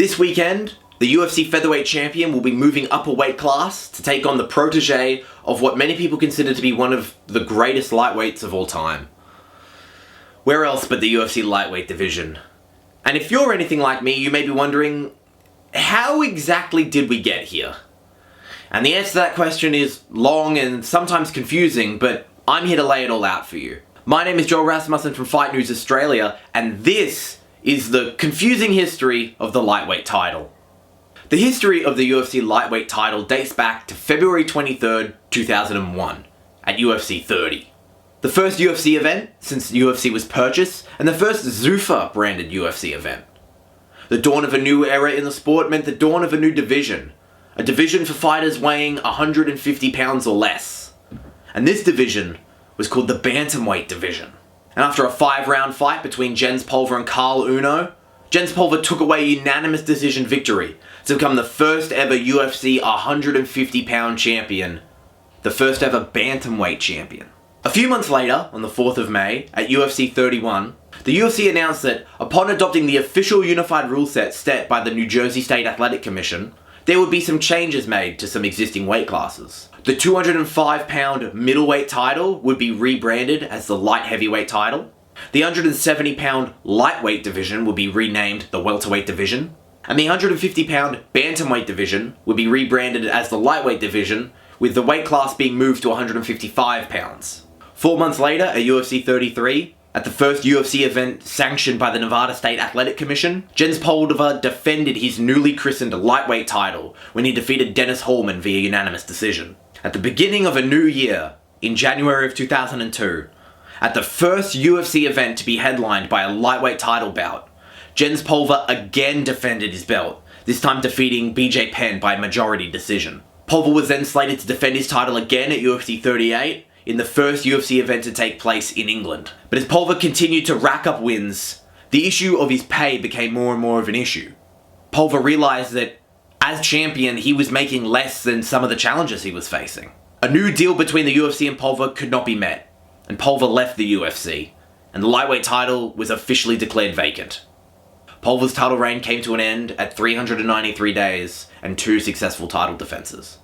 This weekend, the UFC featherweight champion will be moving up a weight class to take on the protege of what many people consider to be one of the greatest lightweights of all time. Where else but the UFC lightweight division? And if you're anything like me, you may be wondering, how exactly did we get here? And the answer to that question is long and sometimes confusing, but I'm here to lay it all out for you. My name is Rasmussen from Fight News Australia, and this is the confusing history of the lightweight title. The history of the UFC lightweight title dates back to February 23rd, 2001, at UFC 30. The first UFC event since UFC was purchased, and the first Zuffa branded UFC event. The dawn of a new era in the sport meant the dawn of a new division. A division for fighters weighing 150 pounds or less. And this division was called the Bantamweight division. And after a 5-round fight between Jens Pulver and Carl Uno, Jens Pulver took away a unanimous decision victory to become the first ever UFC 150 pound champion, the first ever Bantamweight champion. A few months later, on the 4th of May, at UFC 31, the UFC announced that upon adopting the official unified rule set by the New Jersey State Athletic Commission, there would be some changes made to some existing weight classes. The 205 pound middleweight title would be rebranded as the light heavyweight title. The 170 pound lightweight division would be renamed the welterweight division. And the 150 pound bantamweight division would be rebranded as the lightweight division, with the weight class being moved to 155 pounds. 4 months later, at UFC 33, at the first UFC event sanctioned by the Nevada State Athletic Commission, Jens Pulver defended his newly christened lightweight title when he defeated Dennis Hallman via unanimous decision. At the beginning of a new year, in January of 2002, at the first UFC event to be headlined by a lightweight title bout, Jens Pulver again defended his belt, this time defeating BJ Penn by majority decision. Pulver was then slated to defend his title again at UFC 38, in the first UFC event to take place in England. But as Pulver continued to rack up wins, the issue of his pay became more and more of an issue. Pulver realized that as champion, he was making less than some of the challenges he was facing. A new deal between the UFC and Pulver could not be met, and Pulver left the UFC, and the lightweight title was officially declared vacant. Pulver's title reign came to an end at 393 days and 2 successful title defenses.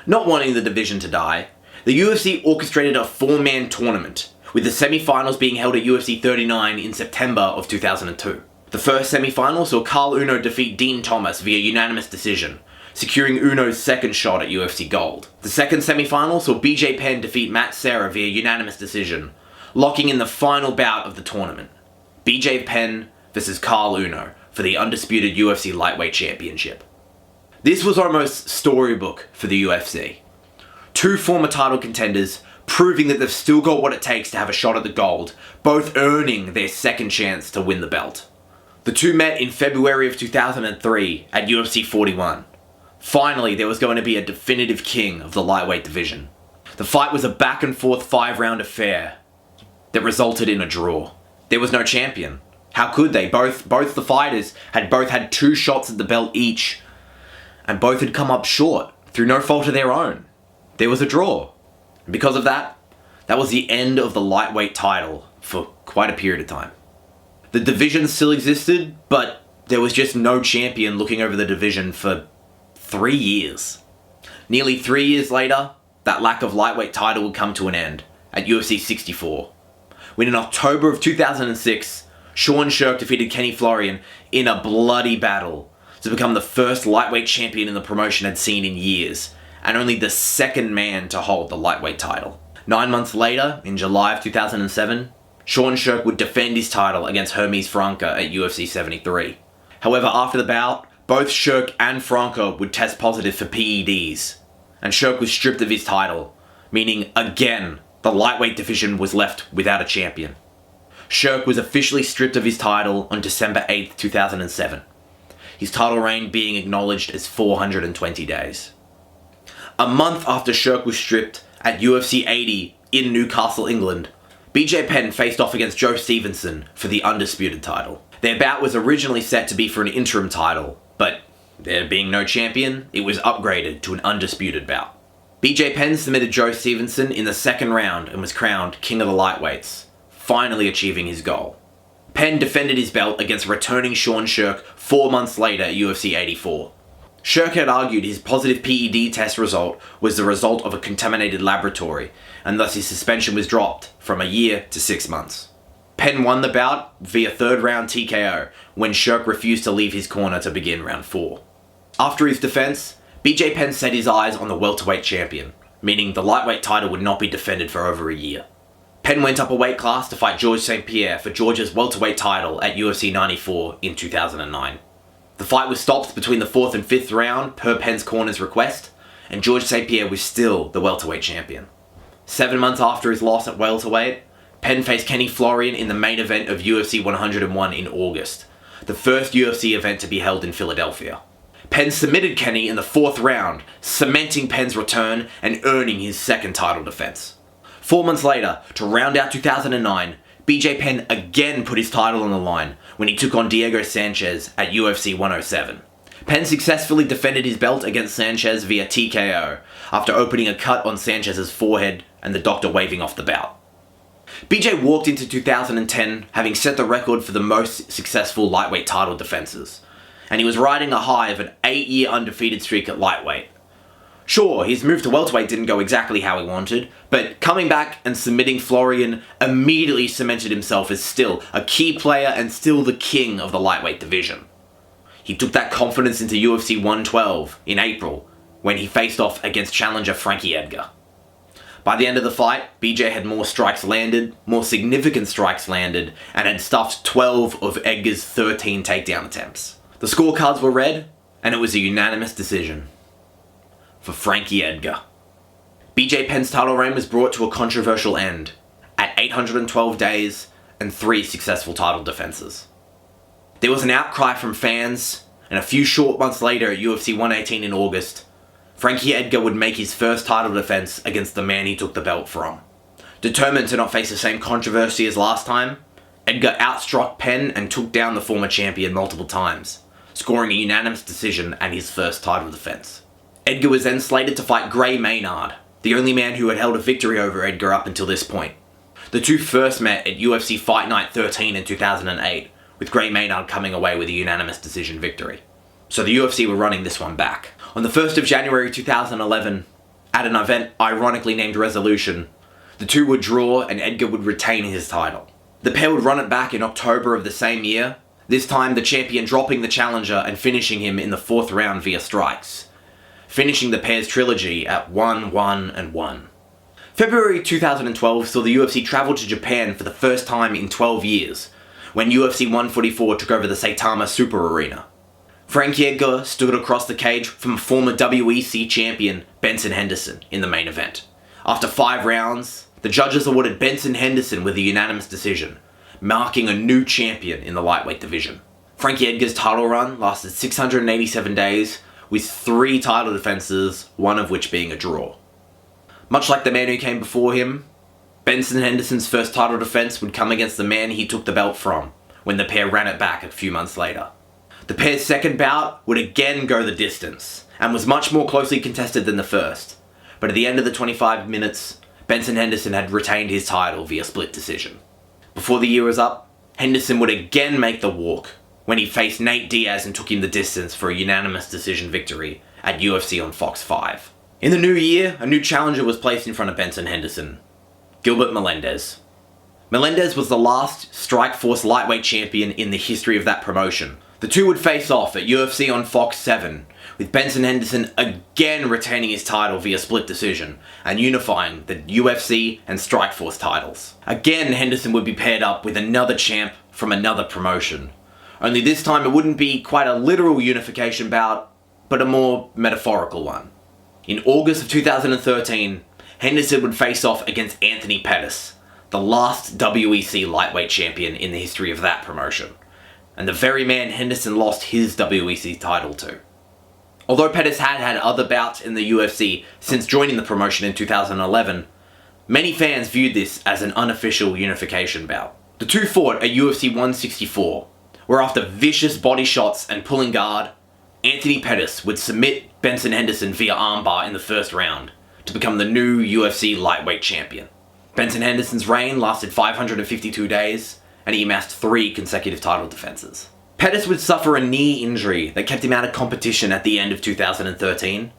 Not wanting the division to die, the UFC orchestrated a 4-man tournament, with the semi-finals being held at UFC 39 in September of 2002. The first semi-final saw Carl Uno defeat Dean Thomas via unanimous decision, securing Uno's second shot at UFC Gold. The second semi-final saw BJ Penn defeat Matt Serra via unanimous decision, locking in the final bout of the tournament. BJ Penn versus Carl Uno for the undisputed UFC Lightweight Championship. This was almost storybook for the UFC. 2 former title contenders proving that they've still got what it takes to have a shot at the gold, both earning their second chance to win the belt. The two met in February of 2003 at UFC 41. Finally, there was going to be a definitive king of the lightweight division. The fight was a back and forth 5-round affair that resulted in a draw. There was no champion. How could they? Both the fighters had 2 shots at the belt each, and both had come up short through no fault of their own. There was a draw. And because of that, that was the end of the lightweight title for quite a period of time. The division still existed, but there was just no champion looking over the division for 3 years. Nearly 3 years later, that lack of lightweight title would come to an end at UFC 64, when in October of 2006, Sean Sherk defeated Kenny Florian in a bloody battle to become the first lightweight champion in the promotion had seen in years, and only the second man to hold the lightweight title. 9 months later, in July of 2007, Sean Sherk would defend his title against Hermes Franca at UFC 73. However, after the bout, both Sherk and Franca would test positive for PEDs, and Sherk was stripped of his title, meaning again, the lightweight division was left without a champion. Sherk was officially stripped of his title on December 8th, 2007, his title reign being acknowledged as 420 days. A month after Sherk was stripped, at UFC 80 in Newcastle, England, BJ Penn faced off against Joe Stevenson for the undisputed title. Their bout was originally set to be for an interim title, but there being no champion, it was upgraded to an undisputed bout. BJ Penn submitted Joe Stevenson in the second round and was crowned King of the Lightweights, finally achieving his goal. Penn defended his belt against returning Sean Shirk 4 months later at UFC 84. Shirk had argued his positive PED test result was the result of a contaminated laboratory, and thus his suspension was dropped from a year to 6 months. Penn won the bout via third round TKO when Shirk refused to leave his corner to begin round 4. After his defense, BJ Penn set his eyes on the welterweight champion, meaning the lightweight title would not be defended for over a year. Penn went up a weight class to fight Georges St. Pierre for George's welterweight title at UFC 94 in 2009. The fight was stopped between the 4th and 5th round per Penn's corner's request, and Georges St. Pierre was still the welterweight champion. 7 months after his loss at welterweight, Penn faced Kenny Florian in the main event of UFC 101 in August, the first UFC event to be held in Philadelphia. Penn submitted Kenny in the 4th round, cementing Penn's return and earning his second title defense. 4 months later, to round out 2009, BJ Penn again put his title on the line when he took on Diego Sanchez at UFC 107. Penn successfully defended his belt against Sanchez via TKO after opening a cut on Sanchez's forehead and the doctor waving off the bout. BJ walked into 2010 having set the record for the most successful lightweight title defenses, and he was riding a high of an 8-year undefeated streak at lightweight. Sure, his move to welterweight didn't go exactly how he wanted, but coming back and submitting Florian immediately cemented himself as still a key player and still the king of the lightweight division. He took that confidence into UFC 112 in April when he faced off against challenger Frankie Edgar. By the end of the fight, BJ had more strikes landed, more significant strikes landed, and had stuffed 12 of Edgar's 13 takedown attempts. The scorecards were read, and it was a unanimous decision for Frankie Edgar. BJ Penn's title reign was brought to a controversial end at 812 days and 3 successful title defenses. There was an outcry from fans, and a few short months later at UFC 118 in August, Frankie Edgar would make his first title defense against the man he took the belt from. Determined to not face the same controversy as last time, Edgar outstruck Penn and took down the former champion multiple times, scoring a unanimous decision at his first title defense. Edgar was then slated to fight Gray Maynard, the only man who had held a victory over Edgar up until this point. The two first met at UFC Fight Night 13 in 2008, with Gray Maynard coming away with a unanimous decision victory. So the UFC were running this one back. On the 1st of January 2011, at an event ironically named Resolution, the two would draw and Edgar would retain his title. The pair would run it back in October of the same year, this time the champion dropping the challenger and finishing him in the 4th round via strikes, finishing the pair's trilogy at 1-1-1. February 2012 saw the UFC travel to Japan for the first time in 12 years, when UFC 144 took over the Saitama Super Arena. Frankie Edgar stood across the cage from former WEC champion Benson Henderson in the main event. After 5 rounds, the judges awarded Benson Henderson with a unanimous decision, marking a new champion in the lightweight division. Frankie Edgar's title run lasted 687 days, with 3 title defenses, one of which being a draw. Much like the man who came before him, Benson Henderson's first title defense would come against the man he took the belt from, when the pair ran it back a few months later. The pair's second bout would again go the distance, and was much more closely contested than the first, but at the end of the 25 minutes, Benson Henderson had retained his title via split decision. Before the year was up, Henderson would again make the walk, when he faced Nate Diaz and took him the distance for a unanimous decision victory at UFC on Fox 5. In the new year, a new challenger was placed in front of Benson Henderson, Gilbert Melendez. Melendez was the last Strikeforce lightweight champion in the history of that promotion. The two would face off at UFC on Fox 7, with Benson Henderson again retaining his title via split decision and unifying the UFC and Strikeforce titles. Again, Henderson would be paired up with another champ from another promotion. Only this time it wouldn't be quite a literal unification bout, but a more metaphorical one. In August of 2013, Henderson would face off against Anthony Pettis, the last WEC lightweight champion in the history of that promotion, and the very man Henderson lost his WEC title to. Although Pettis had had other bouts in the UFC since joining the promotion in 2011, many fans viewed this as an unofficial unification bout. The two fought at UFC 164, where after vicious body shots and pulling guard, Anthony Pettis would submit Benson Henderson via armbar in the first round to become the new UFC lightweight champion. Benson Henderson's reign lasted 552 days, and he amassed 3 consecutive title defenses. Pettis would suffer a knee injury that kept him out of competition at the end of 2013,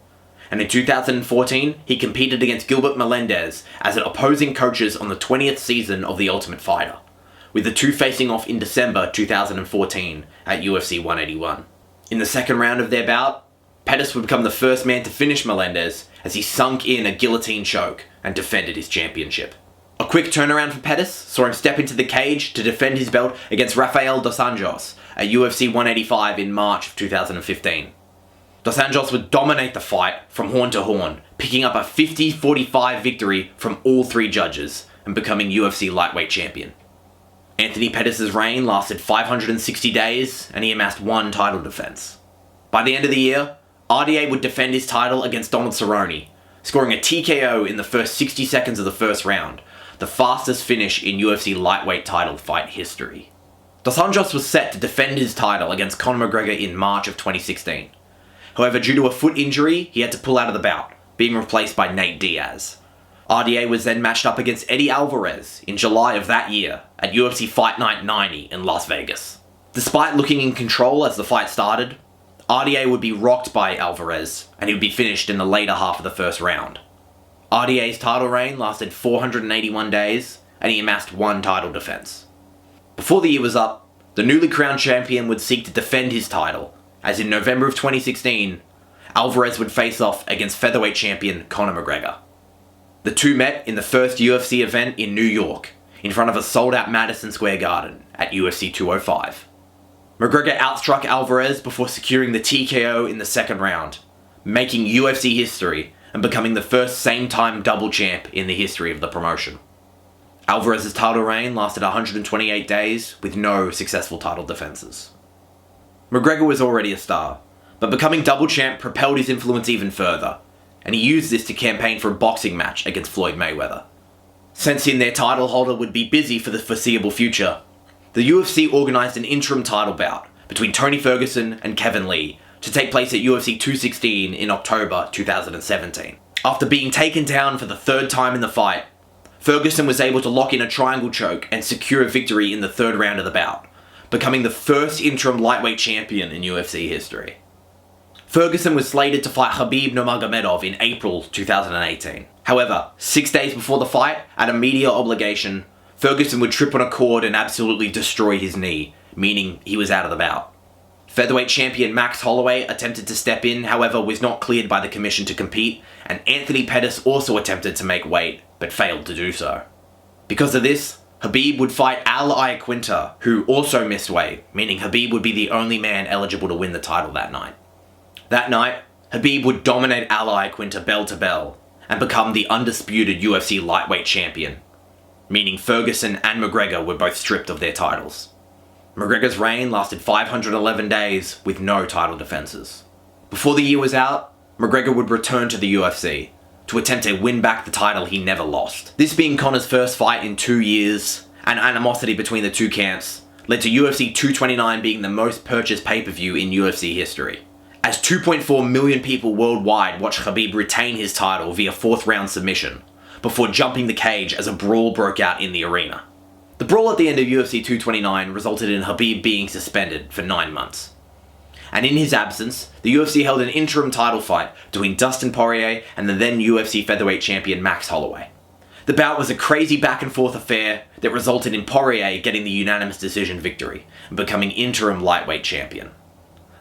and in 2014 he competed against Gilbert Melendez as opposing coaches on the 20th season of The Ultimate Fighter, with the two facing off in December 2014 at UFC 181. In the second round of their bout, Pettis would become the first man to finish Melendez as he sunk in a guillotine choke and defended his championship. A quick turnaround for Pettis saw him step into the cage to defend his belt against Rafael dos Anjos at UFC 185 in March of 2015. Dos Anjos would dominate the fight from horn to horn, picking up a 50-45 victory from all 3 judges and becoming UFC lightweight champion. Anthony Pettis' reign lasted 560 days and he amassed 1 title defense. By the end of the year, RDA would defend his title against Donald Cerrone, scoring a TKO in the first 60 seconds of the first round, the fastest finish in UFC lightweight title fight history. Dos Anjos was set to defend his title against Conor McGregor in March of 2016. However, due to a foot injury, he had to pull out of the bout, being replaced by Nate Diaz. RDA was then matched up against Eddie Alvarez in July of that year at UFC Fight Night 90 in Las Vegas. Despite looking in control as the fight started, RDA would be rocked by Alvarez and he would be finished in the later half of the first round. RDA's title reign lasted 481 days and he amassed 1 title defense. Before the year was up, the newly crowned champion would seek to defend his title, as in November of 2016, Alvarez would face off against featherweight champion Conor McGregor. The two met in the first UFC event in New York, in front of a sold-out Madison Square Garden at UFC 205. McGregor outstruck Alvarez before securing the TKO in the second round, making UFC history and becoming the first same-time double champ in the history of the promotion. Alvarez's title reign lasted 128 days with no successful title defenses. McGregor was already a star, but becoming double champ propelled his influence even further, and he used this to campaign for a boxing match against Floyd Mayweather. Sensing their title holder would be busy for the foreseeable future, the UFC organised an interim title bout between Tony Ferguson and Kevin Lee to take place at UFC 216 in October 2017. After being taken down for the 3rd time in the fight, Ferguson was able to lock in a triangle choke and secure a victory in the 3rd round of the bout, becoming the first interim lightweight champion in UFC history. Ferguson was slated to fight Khabib Nurmagomedov in April 2018. However, 6 days before the fight, at a media obligation, Ferguson would trip on a cord and absolutely destroy his knee, meaning he was out of the bout. Featherweight champion Max Holloway attempted to step in, however was not cleared by the commission to compete, and Anthony Pettis also attempted to make weight, but failed to do so. Because of this, Khabib would fight Al Iaquinta, who also missed weight, meaning Khabib would be the only man eligible to win the title that night. That night, Khabib would dominate Al Iaquinta bell to bell, and become the undisputed UFC lightweight champion, meaning Ferguson and McGregor were both stripped of their titles. McGregor's reign lasted 511 days with no title defenses. Before the year was out, McGregor would return to the UFC to attempt to win back the title he never lost. This being Conor's first fight in 2 years, and animosity between the two camps led to UFC 229 being the most purchased pay-per-view in UFC history, as 2.4 million people worldwide watched Khabib retain his title via 4th round submission, before jumping the cage as a brawl broke out in the arena. The brawl at the end of UFC 229 resulted in Khabib being suspended for 9 months. And in his absence, the UFC held an interim title fight between Dustin Poirier and the then UFC featherweight champion Max Holloway. The bout was a crazy back and forth affair that resulted in Poirier getting the unanimous decision victory and becoming interim lightweight champion.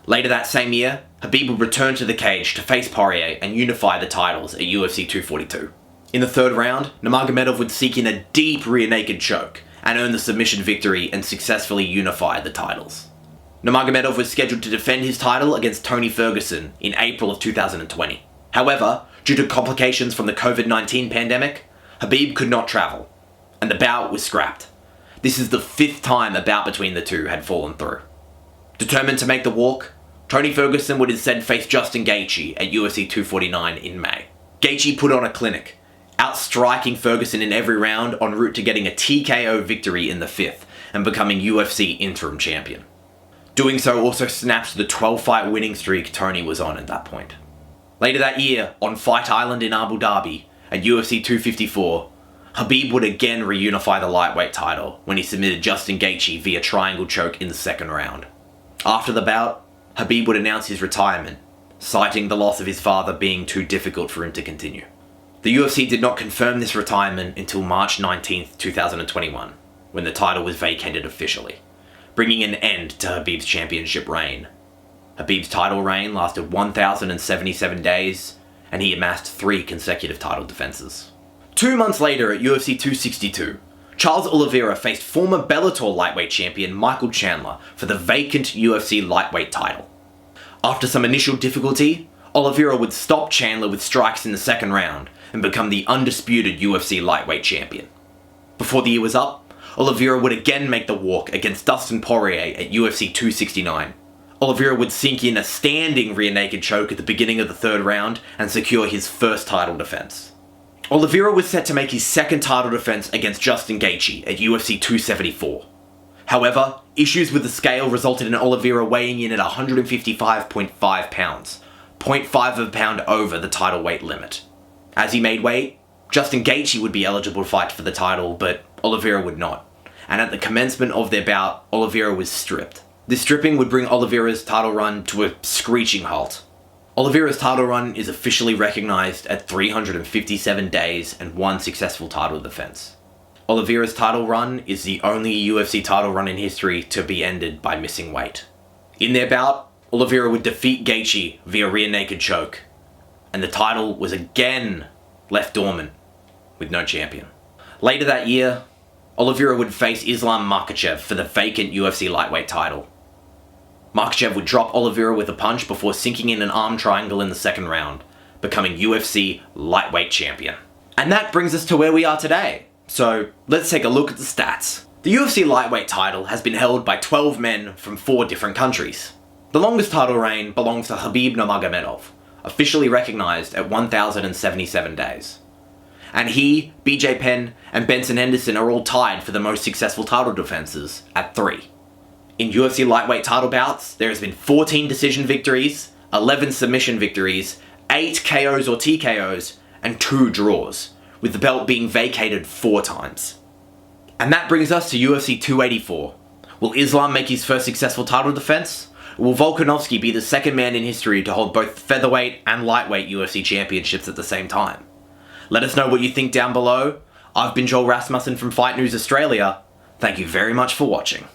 Later that same year, Khabib would return to the cage to face Poirier and unify the titles at UFC 242. In the 3rd round, Nurmagomedov would seek in a deep rear naked choke and earn the submission victory and successfully unify the titles. Nurmagomedov was scheduled to defend his title against Tony Ferguson in April of 2020. However, due to complications from the COVID-19 pandemic, Khabib could not travel, and the bout was scrapped. This is the 5th time a bout between the two had fallen through. Determined to make the walk, Tony Ferguson would instead face Justin Gaethje at UFC 249 in May. Gaethje put on a clinic, outstriking Ferguson in every round en route to getting a TKO victory in the 5th and becoming UFC interim champion. Doing so also snapped the 12-fight winning streak Tony was on at that point. Later that year, on Fight Island in Abu Dhabi, at UFC 254, Khabib would again reunify the lightweight title when he submitted Justin Gaethje via triangle choke in the second round. After the bout, Khabib would announce his retirement, citing the loss of his father being too difficult for him to continue. The UFC did not confirm this retirement until March 19, 2021, when the title was vacated officially, bringing an end to Khabib's championship reign. Khabib's title reign lasted 1,077 days, and he amassed 3 consecutive title defenses. 2 months later at UFC 262, Charles Oliveira faced former Bellator lightweight champion Michael Chandler for the vacant UFC lightweight title. After some initial difficulty, Oliveira would stop Chandler with strikes in the second round and become the undisputed UFC lightweight champion. Before the year was up, Oliveira would again make the walk against Dustin Poirier at UFC 269. Oliveira would sink in a standing rear naked choke at the beginning of the third round and secure his first title defense. Oliveira was set to make his second title defense against Justin Gaethje at UFC 274. However, issues with the scale resulted in Oliveira weighing in at 155.5 pounds, 0.5 of a pound over the title weight limit. As he made weight, Justin Gaethje would be eligible to fight for the title, but Oliveira would not. And at the commencement of their bout, Oliveira was stripped. This stripping would bring Oliveira's title run to a screeching halt. Oliveira's title run is officially recognised at 357 days and 1 successful title defense. Oliveira's title run is the only UFC title run in history to be ended by missing weight. In their bout, Oliveira would defeat Gaethje via rear naked choke, and the title was again left dormant with no champion. Later that year, Oliveira would face Islam Makhachev for the vacant UFC lightweight title. Makhachev would drop Oliveira with a punch before sinking in an arm triangle in the second round, becoming UFC lightweight champion. And that brings us to where we are today. So let's take a look at the stats. The UFC lightweight title has been held by 12 men from 4 different countries. The longest title reign belongs to Khabib Nurmagomedov, officially recognised at 1,077 days. And he, BJ Penn, and Benson Henderson are all tied for the most successful title defences at 3. In UFC lightweight title bouts, there has been 14 decision victories, 11 submission victories, 8 KOs or TKOs, and 2 draws, with the belt being vacated 4 times. And that brings us to UFC 284. Will Islam make his first successful title defense? Or will Volkanovski be the second man in history to hold both featherweight and lightweight UFC championships at the same time? Let us know what you think down below. I've been Joel Rasmussen from Fight News Australia. Thank you very much for watching.